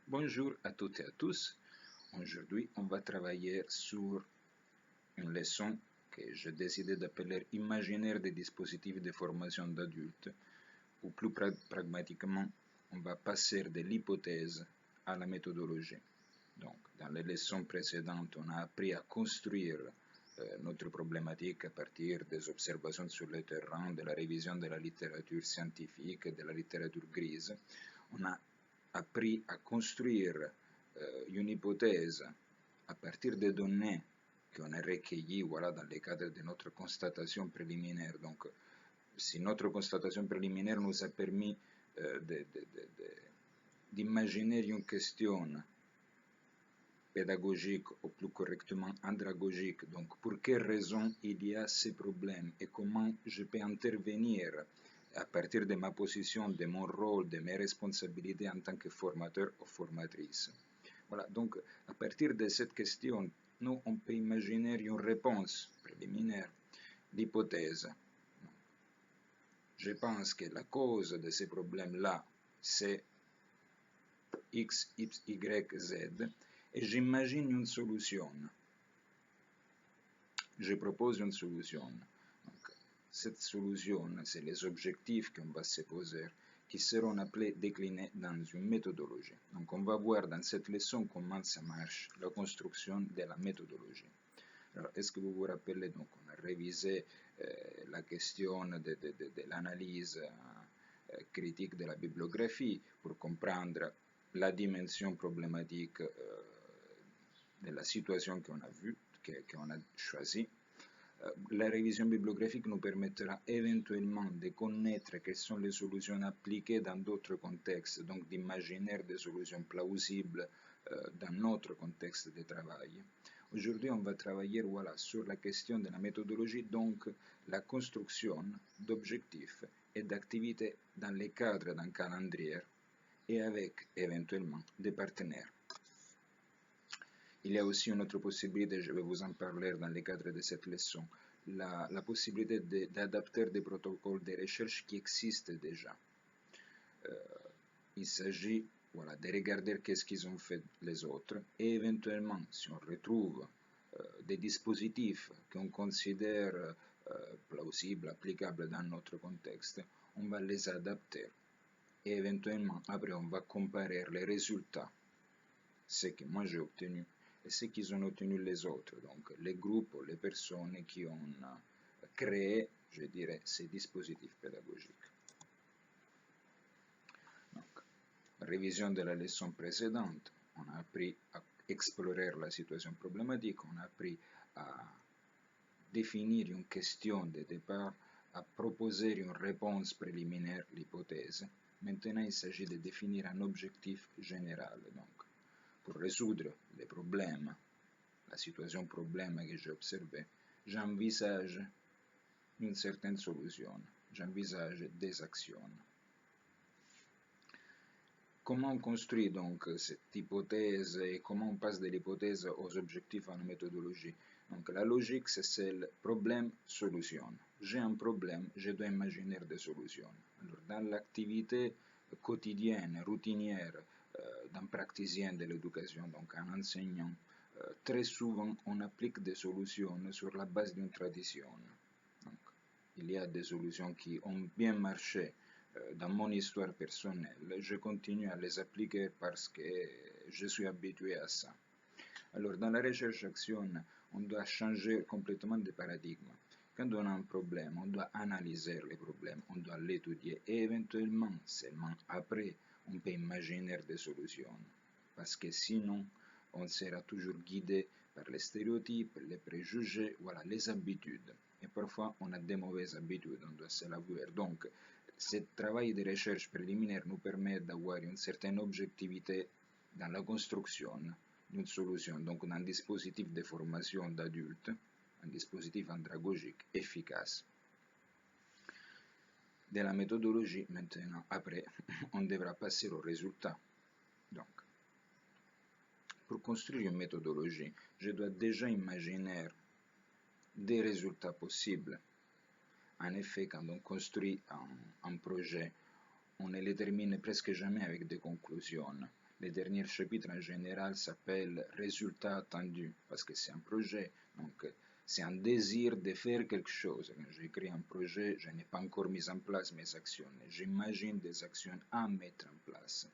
Bonjour à toutes et à tous. Aujourd'hui, on va travailler sur une leçon que j'ai décidé d'appeler Imaginaire des dispositifs de formation d'adultes, ou plus pragmatiquement, on va passer de l'hypothèse à la méthodologie. Donc, dans les leçons précédentes, on a appris à construire notre problématique à partir des observations sur le terrain, de la révision de la littérature scientifique, de la littérature grise. On a appris à construire une hypothèse à partir des données qu'on a recueillies voilà, dans le cadre de notre constatation préliminaire. Donc, si notre constatation préliminaire nous a permis d'imaginer une question pédagogique, ou plus correctement andragogique, donc pour quelles raisons il y a ces problèmes et comment je peux intervenir à partir de ma position, de mon rôle, de mes responsabilités en tant que formateur ou formatrice. Voilà, donc à partir de cette question, nous, on peut imaginer une réponse préliminaire, l'hypothèse. Je pense que la cause de ces problèmes-là, c'est X, Y, Z, et j'imagine une solution. Je propose une solution. Donc, cette solution, c'est les objectifs qu'on va se poser, qui seront appelés déclinés dans une méthodologie. Donc, on va voir dans cette leçon comment ça marche, la construction de la méthodologie. Alors, est-ce que vous vous rappelez, donc, on a révisé la question de l'analyse critique de la bibliographie pour comprendre la dimension problématique de la situation qu'on a vue, qu'on a choisie. La révision bibliographique nous permettra éventuellement de connaître quelles sont les solutions appliquées dans d'autres contextes, donc d'imaginer des solutions plausibles dans notre contexte de travail. Aujourd'hui, on va travailler voilà, sur la question de la méthodologie, donc la construction d'objectifs et d'activités dans le cadre d'un calendrier et avec éventuellement des partenaires. Il y a aussi une autre possibilité, je vais vous en parler dans le cadre de cette leçon, la possibilité d'adapter des protocoles de recherche qui existent déjà. Il s'agit voilà, de regarder qu'est-ce qu'ils ont fait les autres et éventuellement, si on retrouve des dispositifs qu'on considère plausibles, applicables dans notre contexte, on va les adapter et éventuellement, après, on va comparer les résultats, ce que moi j'ai obtenu et ce qu'ils ont obtenu les autres, donc les groupes ou les personnes qui ont créé, je dirais, ces dispositifs pédagogiques. Donc, révision de la leçon précédente, on a appris à explorer la situation problématique, on a appris à définir une question de départ, à proposer une réponse préliminaire, l'hypothèse. Maintenant, il s'agit de définir un objectif général. Donc, pour résoudre les problèmes, la situation problème que j'ai observée, j'envisage une certaine solution, j'envisage des actions. Comment on construit donc cette hypothèse et comment on passe de l'hypothèse aux objectifs en méthodologie? Donc la logique, c'est celle problème-solution. J'ai un problème, je dois imaginer des solutions. Alors, dans l'activité quotidienne, routinière, d'un praticien de l'éducation, donc un enseignant, très souvent on applique des solutions sur la base d'une tradition. Donc, il y a des solutions qui ont bien marché dans mon histoire personnelle, je continue à les appliquer parce que je suis habitué à ça. Alors, dans la recherche-action, on doit changer complètement de paradigme. Quand on a un problème, on doit analyser le problème, on doit l'étudier et éventuellement, seulement après, on peut imaginer des solutions. Parce que sinon, on sera toujours guidé par les stéréotypes, les préjugés, voilà, les habitudes. Et parfois, on a des mauvaises habitudes, on doit se l'avouer. Donc, ce travail de recherche préliminaire nous permet d'avoir une certaine objectivité dans la construction d'une solution, donc d'un dispositif de formation d'adultes, un dispositif andragogique efficace. De la méthodologie, maintenant, après, on devra passer au résultat. Donc, pour construire une méthodologie, je dois déjà imaginer des résultats possibles. En effet, quand on construit un projet, on ne les termine presque jamais avec des conclusions. Le dernier chapitre en général s'appelle résultat attendu parce que c'est un projet, donc c'est un désir de faire quelque chose. Quand j'écris un projet, je n'ai pas encore mis en place mes actions, j'imagine des actions à mettre en place.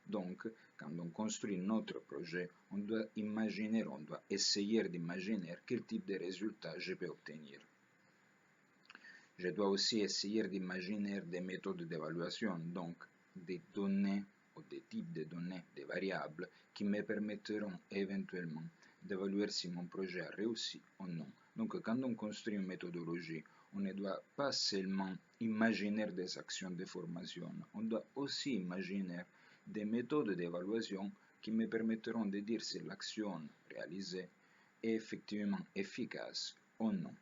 Donc, quand on construit notre projet, on doit imaginer, on doit essayer d'imaginer quel type de résultat je peux obtenir. Je dois aussi essayer d'imaginer des méthodes d'évaluation, donc des données ou des types de données, des variables, qui me permettront éventuellement d'évaluer si mon projet a réussi ou non. Donc quand on construit une méthodologie, on ne doit pas seulement imaginer des actions de formation, on doit aussi imaginer des méthodes d'évaluation qui me permettront de dire si l'action réalisée est effectivement efficace ou non.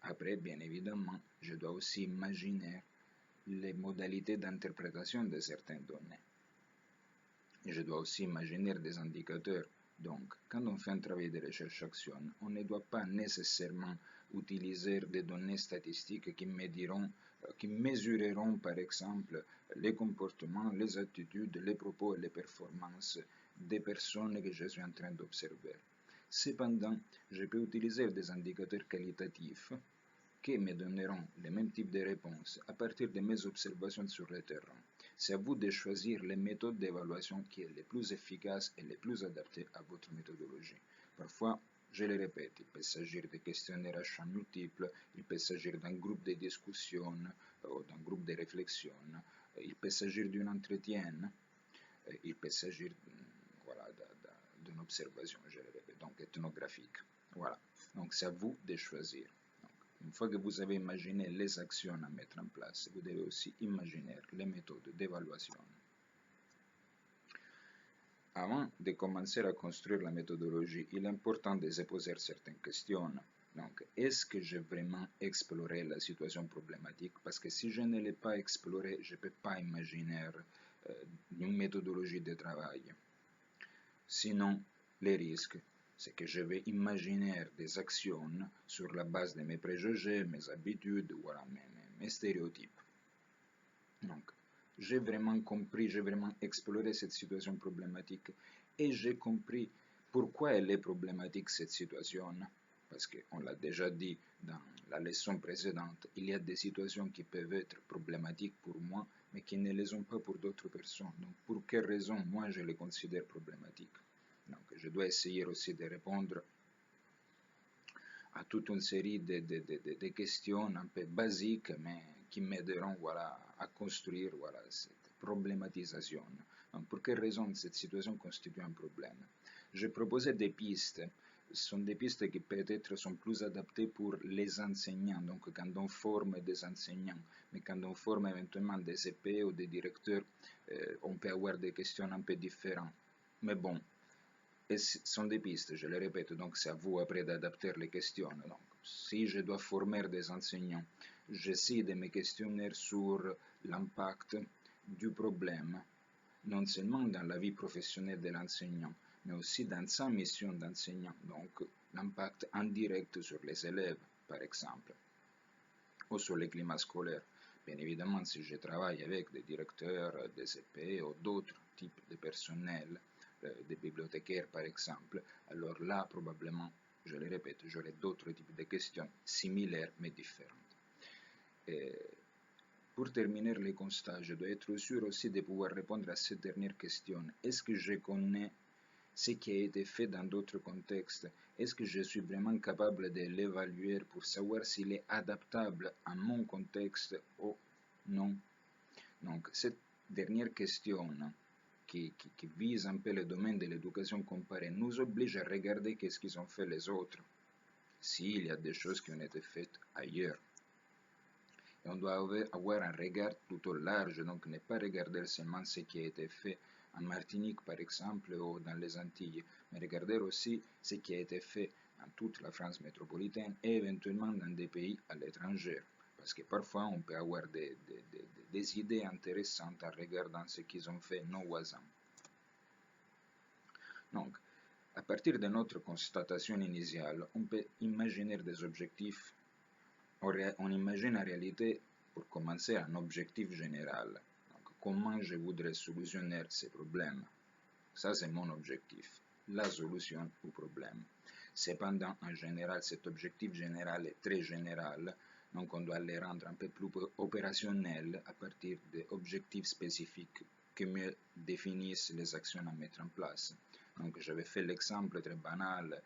Après, bien évidemment, je dois aussi imaginer les modalités d'interprétation de certaines données. Je dois aussi imaginer des indicateurs. Donc, quand on fait un travail de recherche-action, on ne doit pas nécessairement utiliser des données statistiques qui mesureront, par exemple, les comportements, les attitudes, les propos et les performances des personnes que je suis en train d'observer. Cependant, je peux utiliser des indicateurs qualitatifs qui me donneront le même type de réponse à partir de mes observations sur le terrain. C'est à vous de choisir les méthodes d'évaluation qui est les plus efficaces et les plus adaptées à votre méthodologie. Parfois, je le répète, il peut s'agir de questionnaires à champs multiples, il peut s'agir d'un groupe de discussion ou d'un groupe de réflexion, il peut s'agir d'un entretien, il peut s'agir voilà, d'une observation, je le répète, donc ethnographique. Voilà, donc c'est à vous de choisir. Une fois que vous avez imaginé les actions à mettre en place, vous devez aussi imaginer les méthodes d'évaluation. Avant de commencer à construire la méthodologie, il est important de se poser certaines questions. Donc, est-ce que j'ai vraiment exploré la situation problématique? Parce que si je ne l'ai pas explorée, je ne peux pas imaginer une méthodologie de travail. Sinon, les risques, c'est que je vais imaginer des actions sur la base de mes préjugés, mes habitudes, voilà, mes stéréotypes. Donc, j'ai vraiment compris, j'ai vraiment exploré cette situation problématique et j'ai compris pourquoi elle est problématique cette situation. Parce qu'on l'a déjà dit dans la leçon précédente, il y a des situations qui peuvent être problématiques pour moi, mais qui ne les ont pas pour d'autres personnes. Donc, pour quelle raison moi je les considère problématiques? Donc, je dois essayer aussi de répondre à toute une série de questions un peu basiques, mais qui m'aideront voilà, à construire voilà, cette problématisation. Donc, pour quelle raison cette situation constitue un problème? Je proposais des pistes. Ce sont des pistes qui peut-être sont plus adaptées pour les enseignants, donc quand on forme des enseignants, mais quand on forme éventuellement des CP ou des directeurs, on peut avoir des questions un peu différentes. Mais bon, et ce sont des pistes, je le répète, donc c'est à vous après d'adapter les questions. Donc, si je dois former des enseignants, j'essaie de me questionner sur l'impact du problème, non seulement dans la vie professionnelle de l'enseignant, mais aussi dans sa mission d'enseignant, donc l'impact indirect sur les élèves, par exemple, ou sur le climat scolaire. Bien évidemment, si je travaille avec des directeurs, des CP ou d'autres types de personnel, des bibliothécaires par exemple, alors là, probablement, je le répète, j'aurai d'autres types de questions similaires mais différentes. Et pour terminer les constats, je dois être sûr aussi de pouvoir répondre à cette dernière question. Est-ce que je connais ce qui a été fait dans d'autres contextes? Est-ce que je suis vraiment capable de l'évaluer pour savoir s'il est adaptable à mon contexte ou non? Donc, cette dernière question qui vise un peu le domaine de l'éducation comparée nous oblige à regarder qu'est-ce qu'ils ont fait les autres, s'il y a des choses qui ont été faites ailleurs. Et on doit avoir un regard plutôt large, donc ne pas regarder seulement ce qui a été fait en Martinique par exemple ou dans les Antilles, mais regarder aussi ce qui a été fait dans toute la France métropolitaine et éventuellement dans des pays à l'étranger. Parce que parfois on peut avoir des idées intéressantes en regardant ce qu'ils ont fait nos voisins. Donc, à partir de notre constatation initiale, on peut imaginer des objectifs. On imagine en réalité, pour commencer, un objectif général. Donc, comment je voudrais solutionner ces problèmes. Ça, c'est mon objectif, la solution au problème. Cependant, en général, cet objectif général est très général, donc on doit les rendre un peu plus opérationnels à partir d'objectifs spécifiques qui mieux définissent les actions à mettre en place. Donc j'avais fait l'exemple très banal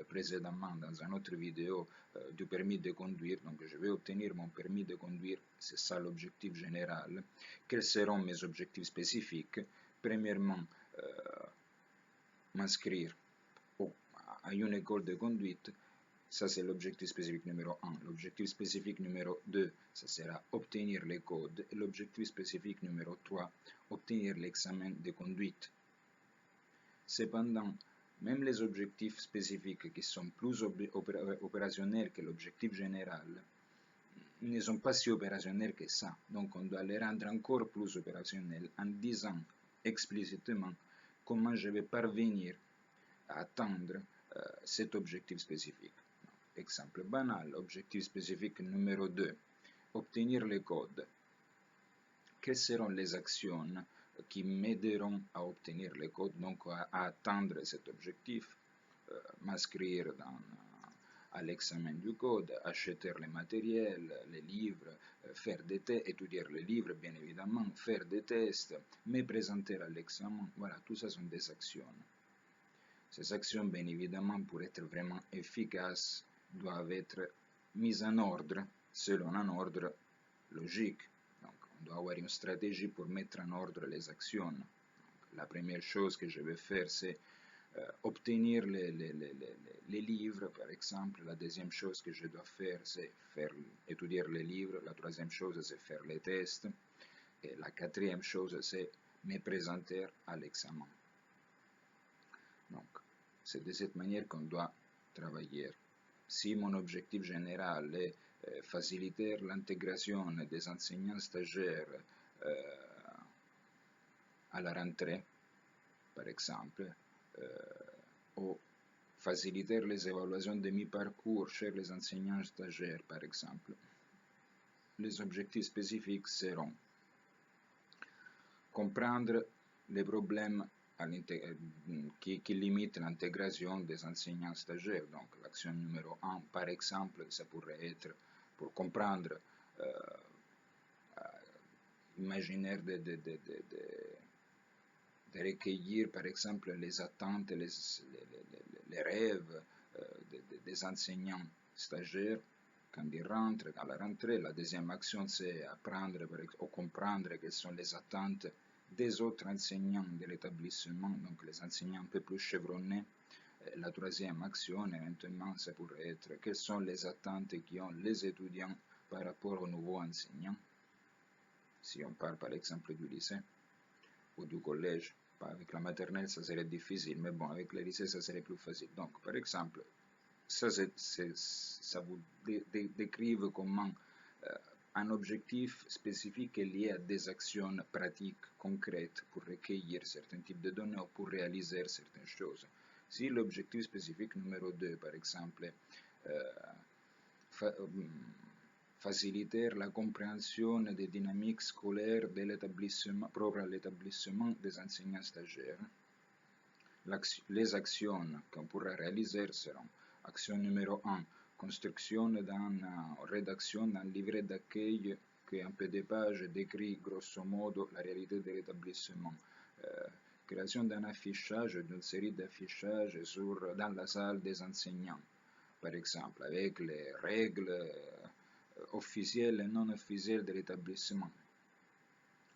précédemment dans une autre vidéo du permis de conduire. Donc je vais obtenir mon permis de conduire, c'est ça l'objectif général. Quels seront mes objectifs spécifiques? Premièrement, m'inscrire à une école de conduite. Ça, c'est l'objectif spécifique numéro 1. L'objectif spécifique numéro 2, ça sera obtenir les codes. Et l'objectif spécifique numéro 3, obtenir l'examen de conduite. Cependant, même les objectifs spécifiques qui sont plus opérationnels que l'objectif général ne sont pas si opérationnels que ça. Donc, on doit les rendre encore plus opérationnels en disant explicitement comment je vais parvenir à atteindre cet objectif spécifique. Exemple banal, objectif spécifique numéro 2, obtenir les codes. Quelles seront les actions qui m'aideront à obtenir les codes, donc à atteindre cet objectif? M'inscrire à l'examen du code, acheter les matériels, les livres, faire des tests, étudier les livres bien évidemment, faire des tests, me présenter à l'examen. Voilà, tout ça sont des actions. Ces actions, bien évidemment, pour être vraiment efficaces, doivent être mises en ordre selon un ordre logique. Donc, on doit avoir une stratégie pour mettre en ordre les actions. Donc, la première chose que je vais faire, c'est obtenir les livres, par exemple. La deuxième chose que je dois faire, c'est étudier les livres. La troisième chose, c'est faire les tests. Et la quatrième chose, c'est me présenter à l'examen. Donc, c'est de cette manière qu'on doit travailler. Si mon objectif général est faciliter l'intégration des enseignants stagiaires à la rentrée, par exemple, ou faciliter les évaluations de mi-parcours chez les enseignants stagiaires, par exemple, les objectifs spécifiques seront comprendre les problèmes qui limitent l'intégration des enseignants stagiaires. Donc l'action numéro 1, par exemple, ça pourrait être pour comprendre imaginaire de recueillir par exemple les attentes, les rêves des enseignants stagiaires quand ils rentrent à la rentrée. La deuxième action, c'est apprendre ou comprendre quelles sont les attentes des autres enseignants de l'établissement, donc les enseignants un peu plus chevronnés. La troisième action, éventuellement, ça pourrait être quelles sont les attentes qu'ont les étudiants par rapport aux nouveaux enseignants. Si on parle par exemple du lycée ou du collège, avec la maternelle ça serait difficile, mais bon, avec le lycée ça serait plus facile. Donc par exemple, ça vous décrive comment un objectif spécifique est lié à des actions pratiques concrètes pour recueillir certains types de données ou pour réaliser certaines choses. Si l'objectif spécifique numéro 2, par exemple, faciliter la compréhension des dynamiques scolaires de l'établissement, propre à l'établissement des enseignants stagiaires, les actions qu'on pourra réaliser seront action numéro 1, construction rédaction d'un livret d'accueil qui en peu de pages décrit grosso modo la réalité de l'établissement. Création d'un affichage, d'une série d'affichages dans la salle des enseignants, par exemple, avec les règles officielles et non officielles de l'établissement.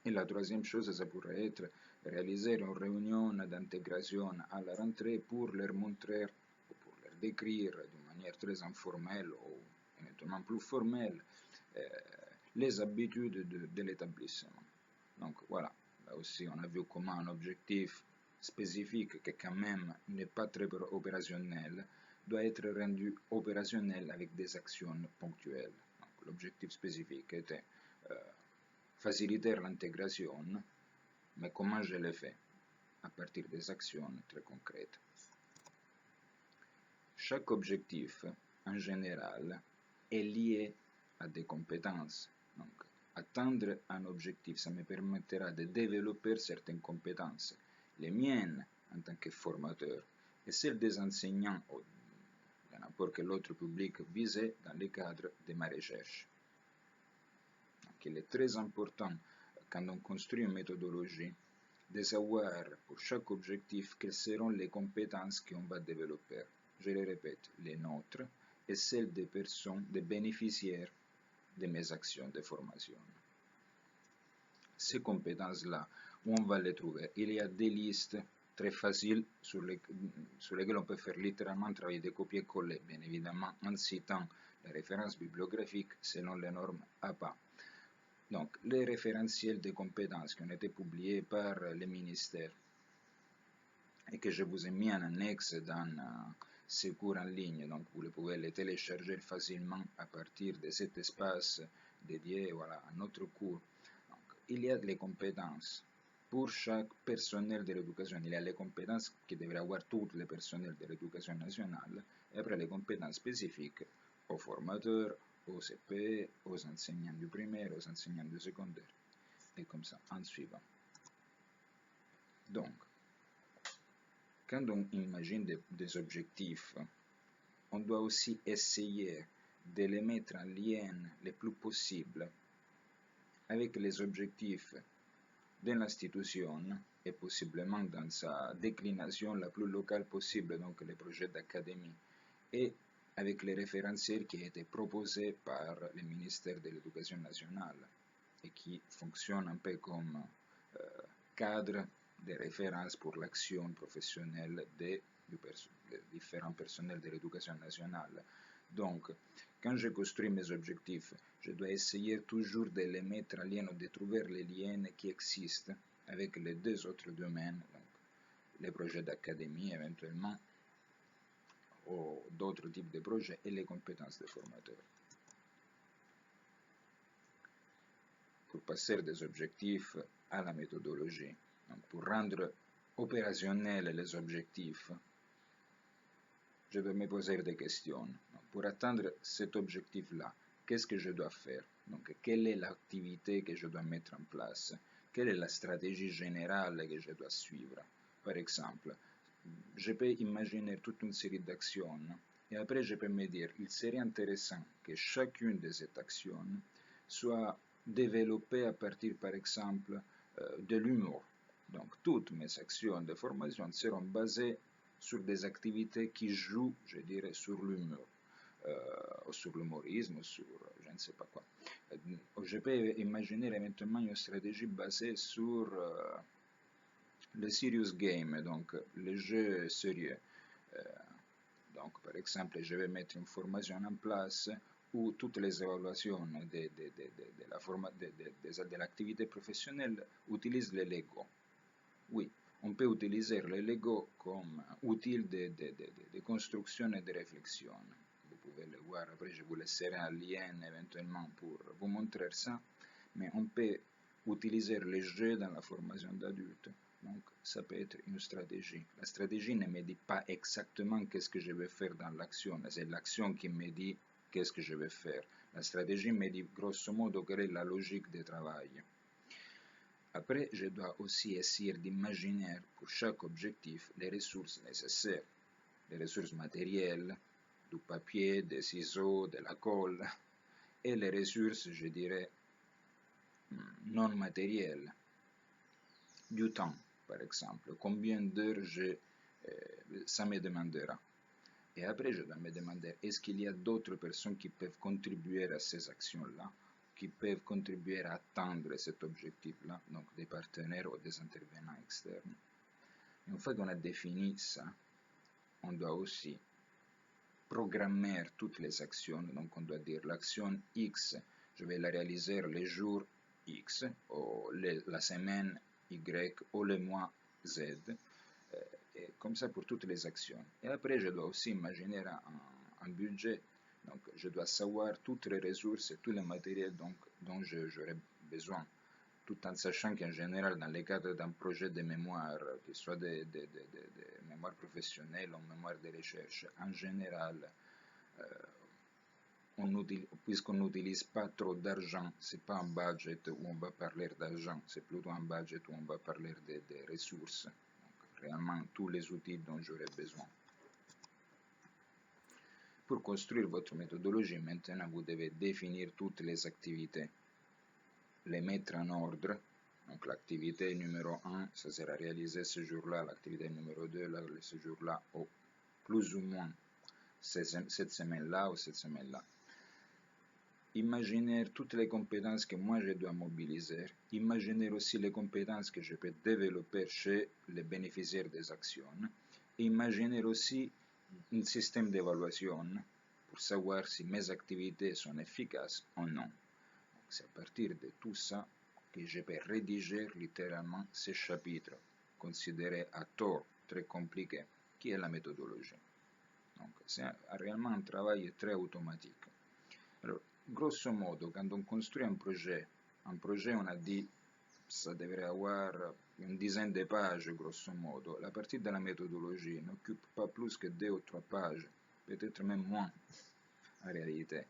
Et la troisième chose, ça pourrait être réaliser une réunion d'intégration à la rentrée pour leur montrer, ou pour leur décrire d'une manière très informelle ou éventuellement plus formelle, les habitudes de l'établissement. Donc voilà, là aussi on a vu comment un objectif spécifique qui quand même n'est pas très opérationnel doit être rendu opérationnel avec des actions ponctuelles. L'objectif spécifique était faciliter l'intégration, mais comment je le fais? À partir des actions très concrètes. Chaque objectif, en général, est lié à des compétences. Donc, atteindre un objectif, ça me permettra de développer certaines compétences. les miennes en tant que formateur, et celles des enseignants ou de n'importe quel autre public visé dans le cadre de ma recherche. Donc, il est très important, quand on construit une méthodologie, de savoir pour chaque objectif quelles seront les compétences qu'on va développer. Je le répète, les nôtres et celles des personnes, des bénéficiaires de mes actions de formation. Ces compétences-là, où on va les trouver? Il y a des listes très faciles sur lesquelles on peut faire littéralement un travail de copier-coller, bien évidemment en citant les références bibliographiques selon les normes APA. Donc, les référentiels de compétences qui ont été publiés par les ministères et que je vous ai mis en annexe dans ces cours en ligne, donc vous pouvez les télécharger facilement à partir de cet espace dédié à notre cours. Donc, il y a les compétences pour chaque personnel de l'éducation. Il y a les compétences qui devraient avoir tous les personnels de l'éducation nationale, et après les compétences spécifiques aux formateurs, aux CP, aux enseignants du primaire, aux enseignants du secondaire, et comme ça, en suivant. Donc, quand on imagine des objectifs, on doit aussi essayer de les mettre en lien le plus possible avec les objectifs de l'institution et possiblement dans sa déclination la plus locale possible, donc les projets d'académie, et avec les référentiels qui ont été proposés par le ministère de l'Éducation nationale et qui fonctionnent un peu comme cadre de référence pour l'action professionnelle des différents personnels de l'éducation nationale. Donc, quand je construis mes objectifs, je dois essayer toujours de les mettre en lien ou de trouver les liens qui existent avec les deux autres domaines, donc les projets d'académie éventuellement, ou d'autres types de projets, et les compétences des formateurs. Pour passer des objectifs à la méthodologie, donc pour rendre opérationnels les objectifs, je dois me poser des questions. Donc, pour atteindre cet objectif-là, qu'est-ce que je dois faire? Donc, quelle est l'activité que je dois mettre en place? Quelle est la stratégie générale que je dois suivre? Par exemple, je peux imaginer toute une série d'actions et après je peux me dire, il serait intéressant que chacune de ces actions soit développée à partir, par exemple, de l'humour. Donc, toutes mes actions de formation seront basées sur des activités qui jouent, je dirais, sur l'humour, sur l'humorisme, sur je ne sais pas quoi. Je peux imaginer éventuellement une stratégie basée sur le serious game, donc le jeu sérieux. Donc, par exemple, je vais mettre une formation en place où toutes les évaluations de l'activité professionnelle utilisent les Lego. Oui, on peut utiliser les Lego comme outil de construction et de réflexion. Vous pouvez le voir, après je vous laisserai un lien éventuellement pour vous montrer ça, mais on peut utiliser les jeux dans la formation d'adultes. Donc, ça peut être une stratégie. La stratégie ne me dit pas exactement qu'est-ce que je vais faire dans l'action, c'est l'action qui me dit qu'est-ce que je vais faire. La stratégie me dit grosso modo quelle est la logique de travail. Après, je dois aussi essayer d'imaginer pour chaque objectif les ressources nécessaires, les ressources matérielles, du papier, des ciseaux, de la colle, et les ressources, je dirais, non matérielles, du temps, par exemple, combien d'heures ça me demandera. Et après, je dois me demander, est-ce qu'il y a d'autres personnes qui peuvent contribuer à ces actions-là, qui peuvent contribuer à atteindre cet objectif-là, donc des partenaires ou des intervenants externes. Une fois qu'on a défini ça, on doit aussi programmer toutes les actions, donc on doit dire l'action X, je vais la réaliser le jour X, ou la semaine Y, ou le mois Z, et comme ça pour toutes les actions. Et après, je dois aussi imaginer un budget, donc je dois savoir toutes les ressources et tous les matériels dont j'aurai besoin, tout en sachant qu'en général, dans le cadre d'un projet de mémoire, qu'il soit de mémoire professionnelle ou mémoire de recherche, en général, puisqu'on n'utilise pas trop d'argent, ce n'est pas un budget où on va parler d'argent, c'est plutôt un budget où on va parler de ressources. Donc, réellement tous les outils dont j'aurai besoin. Pour construire votre méthodologie, maintenant, vous devez définir toutes les activités, les mettre en ordre. Donc l'activité numéro 1, ça sera réalisé ce jour-là, l'activité numéro 2, ce jour-là, ou plus ou moins cette semaine-là ou cette semaine-là. Imaginez toutes les compétences que moi je dois mobiliser. Imaginez aussi les compétences que je peux développer chez les bénéficiaires des actions. Imaginez aussi un système d'évaluation pour savoir si mes activités sont efficaces ou non. C'est à partir de tout ça que je peux rédiger littéralement ce chapitre, considéré à tort très compliqué, qui est la méthodologie. Donc c'est réellement un travail très automatique. Alors, grosso modo, quand on construit un projet on a dit ça devrait avoir une dizaine de pages, grosso modo. La partie de la méthodologie n'occupe pas plus que 2 ou 3 pages, peut-être même moins en réalité.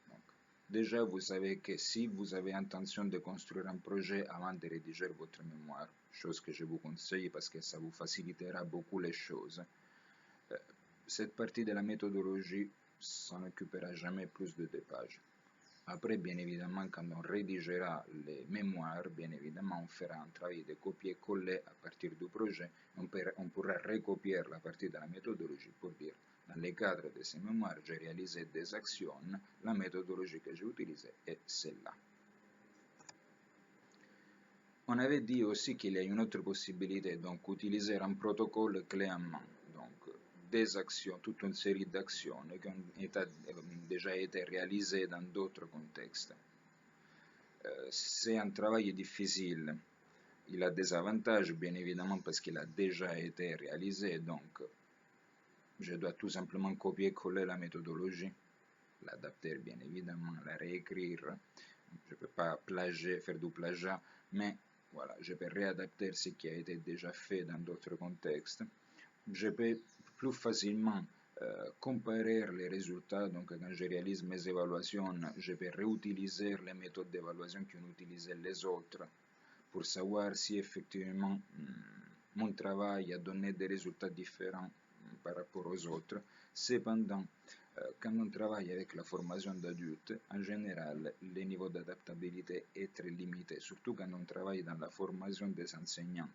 Donc, déjà, vous savez que si vous avez intention de construire un projet avant de rédiger votre mémoire, chose que je vous conseille parce que ça vous facilitera beaucoup les choses, cette partie de la méthodologie, ça n'occupera jamais plus de 2 pages. Après, bien évidemment, quand on rédigera les mémoires, bien évidemment, on fera un travail de copier-coller à partir du projet. On pourra recopier la partie de la méthodologie pour dire, dans le cadre de ces mémoires, j'ai réalisé des actions, la méthodologie que j'ai utilisée est celle-là. On avait dit aussi qu'il y a une autre possibilité, donc utiliser un protocole clé en main. Donc, des actions, toute une série d'actions qui ont déjà été réalisées dans d'autres contextes. C'est un travail difficile. Il a des avantages, bien évidemment, parce qu'il a déjà été réalisé. Donc, je dois tout simplement copier-coller la méthodologie, l'adapter, bien évidemment, la réécrire. Je ne peux pas faire du plagiat, mais voilà, je peux réadapter ce qui a été déjà fait dans d'autres contextes. Je peux plus facilement comparer les résultats. Donc, quand je réalise mes évaluations, je peux réutiliser les méthodes d'évaluation qu'ont utilisées les autres pour savoir si effectivement mon travail a donné des résultats différents par rapport aux autres. Cependant, quand on travaille avec la formation d'adultes, en général, le niveau d'adaptabilité est très limité, surtout quand on travaille dans la formation des enseignants,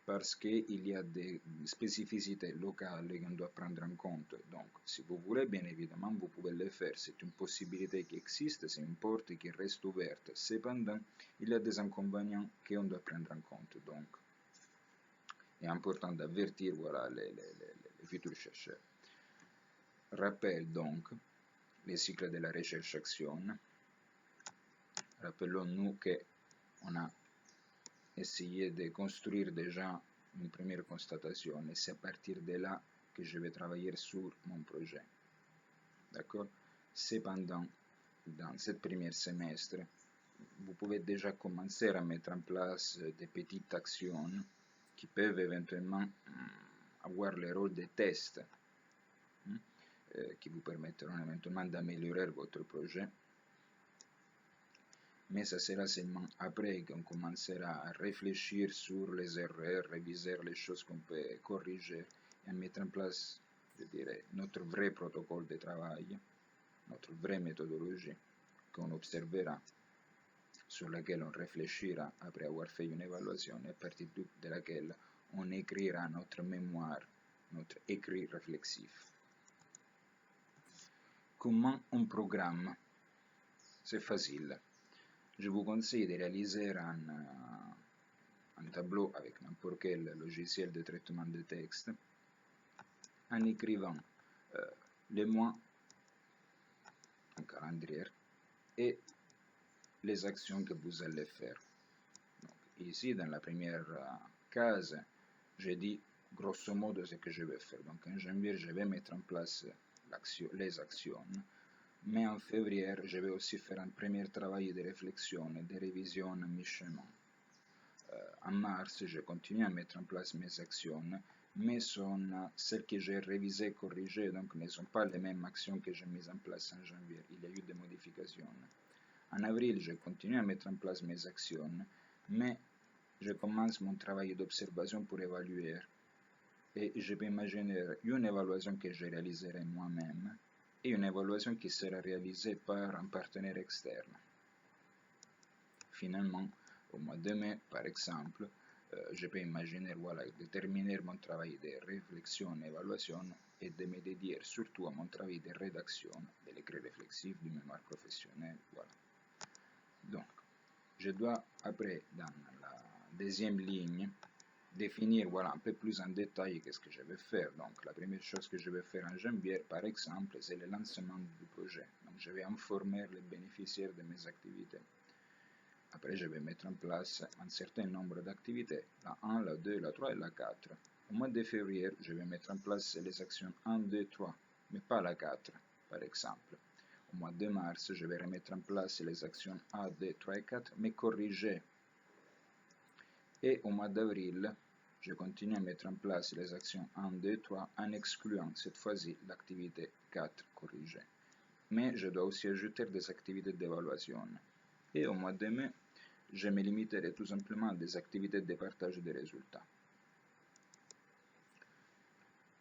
parce qu'il y a des spécificités locales qu'on doit prendre en compte. Donc, si vous voulez, bien évidemment, vous pouvez le faire. C'est une possibilité qui existe, c'est une porte qui reste ouverte. Cependant, il y a des inconvénients qu'on doit prendre en compte. Donc, il est important d'avertir voilà, les futurs chercheurs. Rappel donc les cycles de la recherche-action. Rappelons-nous qu'on a essayé de construire déjà une première constatation et c'est à partir de là que je vais travailler sur mon projet. D'accord? Cependant, dans ce premier semestre, vous pouvez déjà commencer à mettre en place des petites actions qui peuvent éventuellement avoir le rôle de test, qui vous permettront éventuellement d'améliorer votre projet. Mais ça sera seulement après qu'on commencera à réfléchir sur les erreurs, réviser les choses qu'on peut corriger et mettre en place, je dirais, notre vrai protocole de travail, notre vraie méthodologie qu'on observera, sur laquelle on réfléchira après avoir fait une évaluation et à partir de laquelle on écrira notre mémoire, notre écrit réflexif. Comment on programme? C'est facile. Je vous conseille de réaliser un tableau avec n'importe quel logiciel de traitement de texte en écrivant les mois, un calendrier, et les actions que vous allez faire. Donc, ici, dans la première case, j'ai dit grosso modo ce que je vais faire. Donc en janvier, je vais mettre en place les actions. Mais en février, je vais aussi faire un premier travail de réflexion et de révision mi-chemin. En mars, je continue à mettre en place mes actions, mais celles que j'ai révisées, corrigées, donc ne sont pas les mêmes actions que j'ai mises en place en janvier. Il y a eu des modifications. En avril, je continue à mettre en place mes actions, mais je commence mon travail d'observation pour évaluer. Et je peux imaginer une évaluation que je réaliserai moi-même et une évaluation qui sera réalisée par un partenaire externe. Finalement, au mois de mai, par exemple, je peux imaginer voilà, de terminer mon travail de réflexion et évaluation et de me dédier surtout à mon travail de rédaction de l'écrit réflexif du mémoire professionnel. Voilà. Donc, je dois après, dans la deuxième ligne, définir voilà, un peu plus en détail qu'est-ce que je vais faire. Donc, la première chose que je vais faire en janvier, par exemple, c'est le lancement du projet. Donc, je vais informer les bénéficiaires de mes activités. Après, je vais mettre en place un certain nombre d'activités, la 1, la 2, la 3 et la 4. Au mois de février, je vais mettre en place les actions 1, 2, 3, mais pas la 4, par exemple. Au mois de mars, je vais remettre en place les actions 1, 2, 3 et 4, mais corrigées. Et au mois d'avril, je continue à mettre en place les actions 1, 2, 3 en excluant cette fois-ci l'activité 4 corrigée. Mais je dois aussi ajouter des activités d'évaluation. Et au mois de mai, je me limiterai tout simplement à des activités de partage des résultats.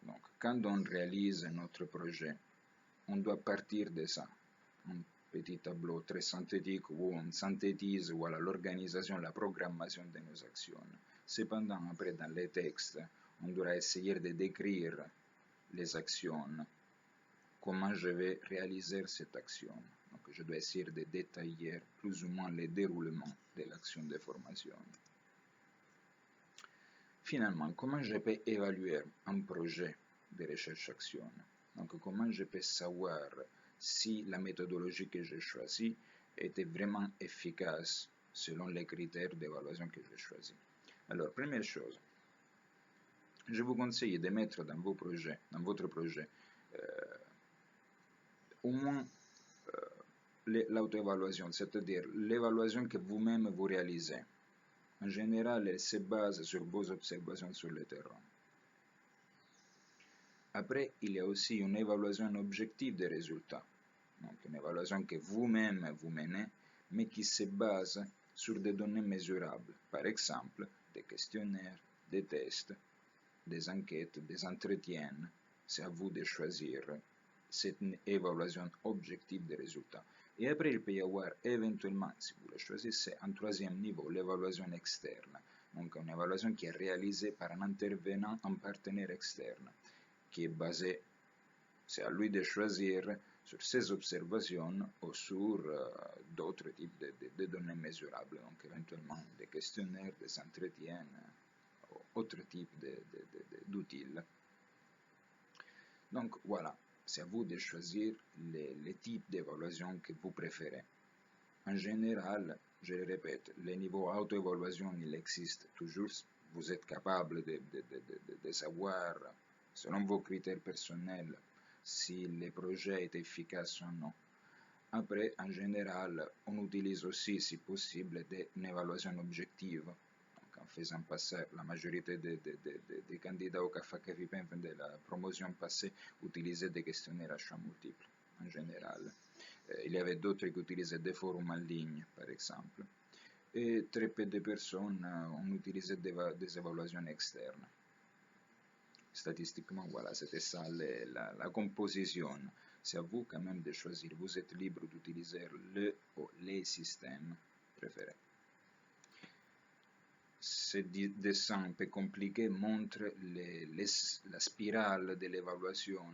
Donc, quand on réalise notre projet, on doit partir de ça. Un petit tableau très synthétique où on synthétise voilà, l'organisation, la programmation de nos actions. Cependant, après, dans les textes, on doit essayer de décrire les actions, comment je vais réaliser cette action. Donc, je dois essayer de détailler plus ou moins le déroulement de l'action de formation. Finalement, comment je peux évaluer un projet de recherche-action? Donc, comment je peux savoir si la méthodologie que j'ai choisie était vraiment efficace selon les critères d'évaluation que j'ai choisis? Alors, première chose, je vous conseille de mettre dans votre projet, au moins l'auto-évaluation, c'est-à-dire l'évaluation que vous-même vous réalisez. En général, elle se base sur vos observations sur le terrain. Après, il y a aussi une évaluation objective des résultats. Donc, une évaluation que vous-même vous menez, mais qui se base sur des données mesurables. Par exemple, des questionnaires, des tests, des enquêtes, des entretiens. C'est à vous de choisir cette évaluation objective des résultats. Et après, il peut y avoir éventuellement, si vous le choisissez, un troisième niveau, l'évaluation externe. Donc, une évaluation qui est réalisée par un intervenant, un partenaire externe, qui est basé, c'est à lui de choisir sur ses observations ou sur d'autres types de données mesurables, donc éventuellement des questionnaires, des entretiens, autres types d'outils. Donc voilà, c'est à vous de choisir les types d'évaluation que vous préférez. En général, je le répète, le niveau auto-évaluation, il existe toujours. Vous êtes capable de savoir, selon vos critères personnels, si le projet est efficace ou non. Après, en général, on utilise aussi, si possible, une évaluation objective. Donc, en faisant passer la majorité des candidats au CAFA-CAFIPEN de la promotion passée utilisaient des questionnaires à choix multiples, en général. Il y avait d'autres qui utilisaient des forums en ligne, par exemple. Et très peu de personnes ont utilisé des évaluations externes. Statistiquement, voilà, c'était ça la composition. C'est à vous quand même de choisir. Vous êtes libre d'utiliser le ou les systèmes préférés. Ce dessin un peu compliqué montre la spirale de l'évaluation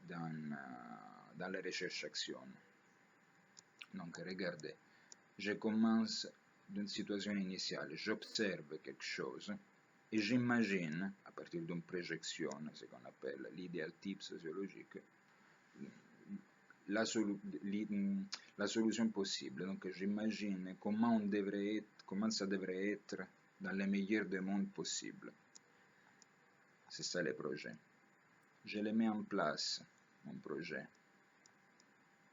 dans la recherche-action. Donc, regardez, je commence d'une situation initiale, j'observe quelque chose et j'imagine, à partir d'une projection, ce qu'on appelle l'idéal type sociologique, la solution possible. Donc, j'imagine comment ça devrait être dans le meilleur des mondes possibles. C'est ça le projet. Je le mets en place, mon projet.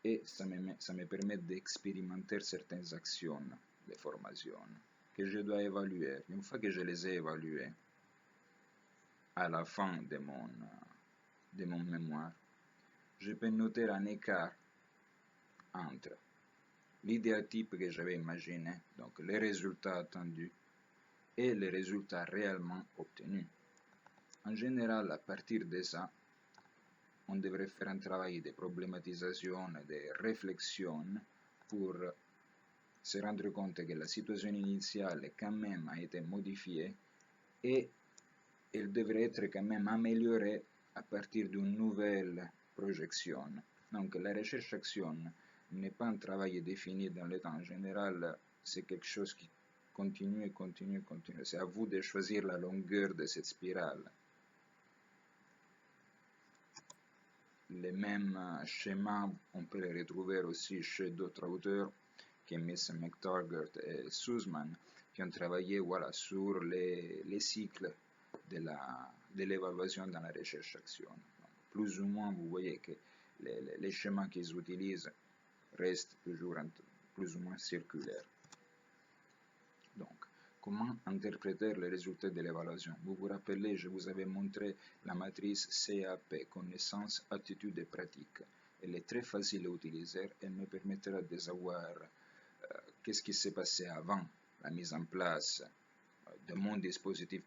Et ça me permet d'expérimenter certaines actions de formation que je dois évaluer. Une fois que je les ai évaluées, à la fin de mon mémoire, je peux noter un écart entre l'idéal type que j'avais imaginé, donc les résultats attendus, et les résultats réellement obtenus. En général, à partir de ça, on devrait faire un travail de problématisation, de réflexion pour se rendre compte que la situation initiale quand même a été modifiée et elle devrait être quand même améliorée à partir d'une nouvelle projection. Donc la recherche-action n'est pas un travail défini dans le temps. En général, c'est quelque chose qui continue et continue et continue. C'est à vous de choisir la longueur de cette spirale. Les mêmes schémas, on peut les retrouver aussi chez d'autres auteurs, comme McTaggart et Sussman, qui ont travaillé voilà, sur les cycles de l'évaluation dans la recherche-action. Plus ou moins, vous voyez que les schémas qu'ils utilisent restent toujours plus ou moins circulaires. Donc, comment interpréter les résultats de l'évaluation? Vous vous rappelez, je vous avais montré la matrice CAP, connaissance, attitude et pratique. Elle est très facile à utiliser, elle me permettra de savoir qu'est-ce qui s'est passé avant la mise en place de mon dispositif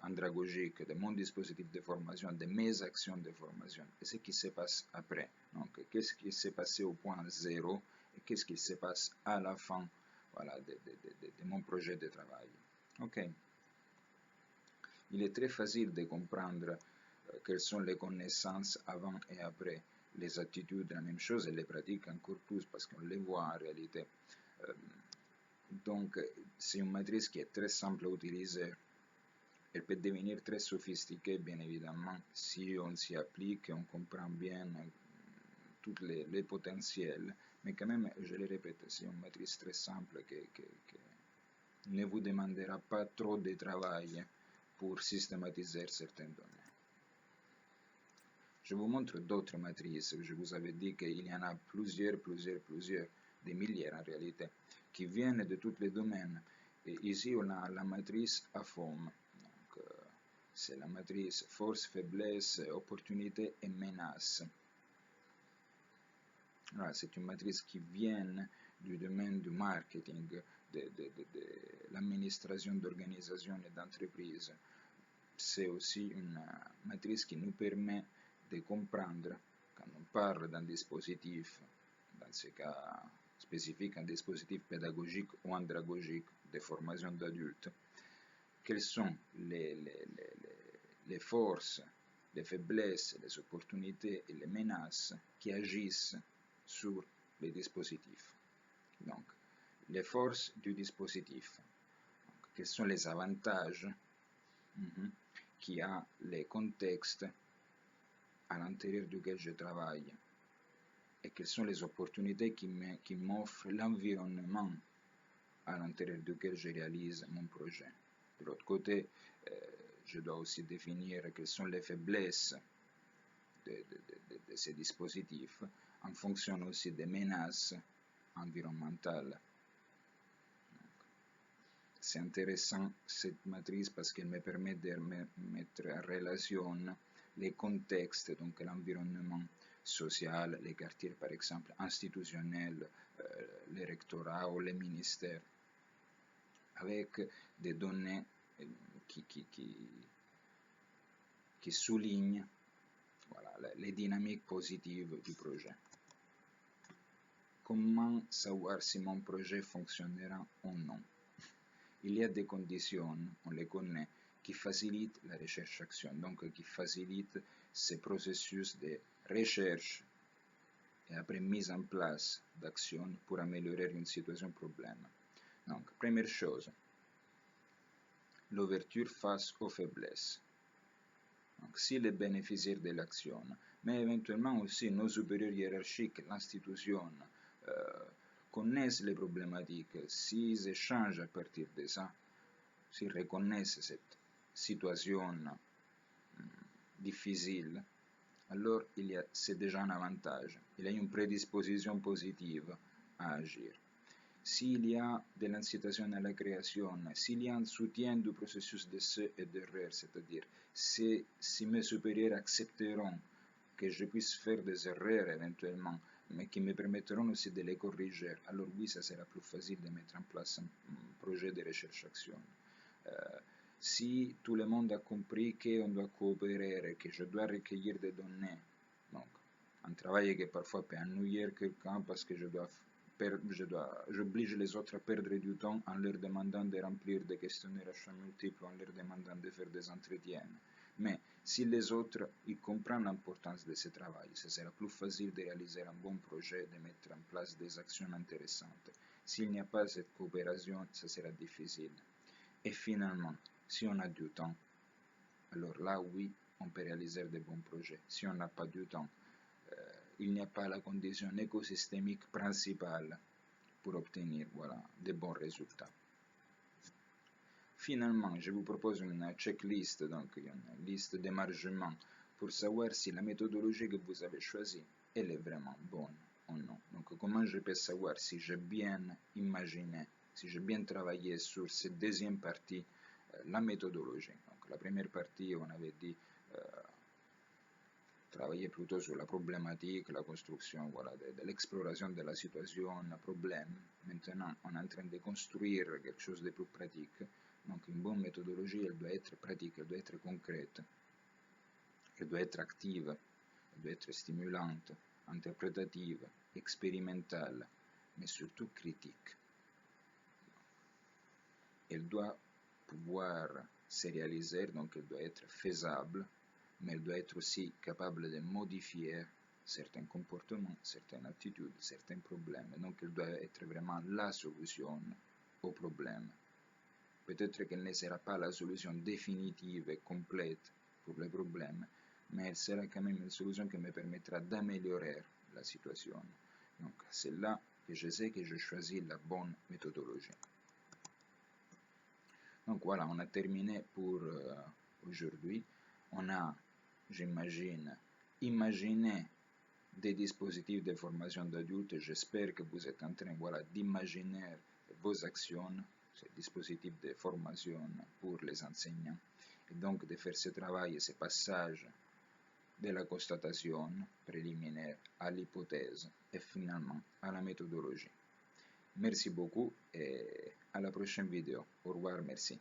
andragogique, de mon dispositif de formation, de mes actions de formation, et ce qui se passe après. Donc, qu'est-ce qui s'est passé au point zéro et qu'est-ce qui se passe à la fin voilà, de mon projet de travail. Ok. Il est très facile de comprendre quelles sont les connaissances avant et après. Les attitudes, la même chose, et les pratiques encore plus, parce qu'on les voit en réalité. Donc, c'est une matrice qui est très simple à utiliser. Elle peut devenir très sophistiquée, bien évidemment, si on s'y applique et on comprend bien tous les potentiels. Mais quand même, je le répète, c'est une matrice très simple qui ne vous demandera pas trop de travail pour systématiser certaines données. Je vous montre d'autres matrices. Je vous avais dit qu'il y en a plusieurs, des milliers en réalité, qui viennent de tous les domaines. Et ici, on a la matrice AFOM. C'est la matrice force, faiblesse, opportunité et menace. C'est une matrice qui vient du domaine du marketing, de l'administration d'organisation et d'entreprise. C'est aussi une matrice qui nous permet de comprendre, quand on parle d'un dispositif, dans ce cas spécifique, un dispositif pédagogique ou andragogique de formation d'adultes, quelles sont les forces, les faiblesses, les opportunités et les menaces qui agissent sur les dispositifs. Donc, les forces du dispositif. Donc, quels sont les avantages qui a les contextes à l'intérieur duquel je travaille et quelles sont les opportunités qui m'offre l'environnement à l'intérieur duquel je réalise mon projet. De l'autre côté, je dois aussi définir quelles sont les faiblesses de ces dispositifs en fonction aussi des menaces environnementales. C'est intéressant cette matrice parce qu'elle me permet de mettre en relation les contextes, donc l'environnement social, les quartiers par exemple, institutionnels, les rectorats ou les ministères, avec des données qui soulignent voilà, les dynamiques positives du projet. Comment savoir si mon projet fonctionnera ou non? Il y a des conditions, on les connaît, qui facilitent la recherche-action, donc qui facilitent ce processus de recherche et après mise en place d'action pour améliorer une situation problème. Donc, première chose, l'ouverture face aux faiblesses. Donc, si les bénéficiaires de l'action, mais éventuellement aussi nos supérieurs hiérarchiques, l'institution, connaissent les problématiques, s'ils échangent à partir de ça, s'ils reconnaissent cette situation difficile, alors c'est déjà un avantage. Il y a une prédisposition positive à agir. S'il y a de l'incitation à la création, s'il y a un soutien du processus d'essai et d'erreur, c'est-à-dire si mes supérieurs accepteront que je puisse faire des erreurs éventuellement, mais qui me permettront aussi de les corriger, alors oui, ça sera plus facile de mettre en place un projet de recherche-action. si tout le monde a compris qu'on doit coopérer, que je dois recueillir des données, donc un travail qui parfois peut ennuyer quelqu'un parce que j'oblige les autres à perdre du temps en leur demandant de remplir des questionnaires à choix multiples, en leur demandant de faire des entretiens. Mais si les autres ils comprennent l'importance de ce travail, ce sera plus facile de réaliser un bon projet, de mettre en place des actions intéressantes. S'il n'y a pas cette coopération, ce sera difficile. Et finalement, si on a du temps, alors là, oui, on peut réaliser de bons projets. Si on n'a pas du temps, il n'y a pas la condition écosystémique principale pour obtenir de bons résultats. Finalement, je vous propose une checklist, donc une liste d'émargement pour savoir si la méthodologie que vous avez choisie, elle est vraiment bonne ou non. Donc, comment je peux savoir si j'ai bien imaginé, si j'ai bien travaillé sur cette deuxième partie, la méthodologie. Donc, la première partie, on avait dit travailler plutôt sur la problématique, la construction, de l'exploration de la situation, un problème. Maintenant, on est en train de construire quelque chose de plus pratique. Donc, une bonne méthodologie, elle doit être pratique, elle doit être concrète, elle doit être active, elle doit être stimulante, interprétative, expérimentale, mais surtout critique. Elle doit pouvoir se réaliser, donc elle doit être faisable, mais elle doit être aussi capable de modifier certains comportements, certaines attitudes, certains problèmes. Donc elle doit être vraiment la solution au problème. Peut-être qu'elle ne sera pas la solution définitive et complète pour le problème, mais elle sera quand même une solution qui me permettra d'améliorer la situation. Donc c'est là que je sais que je choisis la bonne méthodologie. Donc voilà, on a terminé pour aujourd'hui. On a, j'imagine, imaginé des dispositifs de formation d'adultes. J'espère que vous êtes en train d'imaginer vos actions, ces dispositifs de formation pour les enseignants. Et donc de faire ce travail, ce passage de la constatation préliminaire à l'hypothèse et finalement à la méthodologie. Merci beaucoup et à la prochaine vidéo. Au revoir, merci.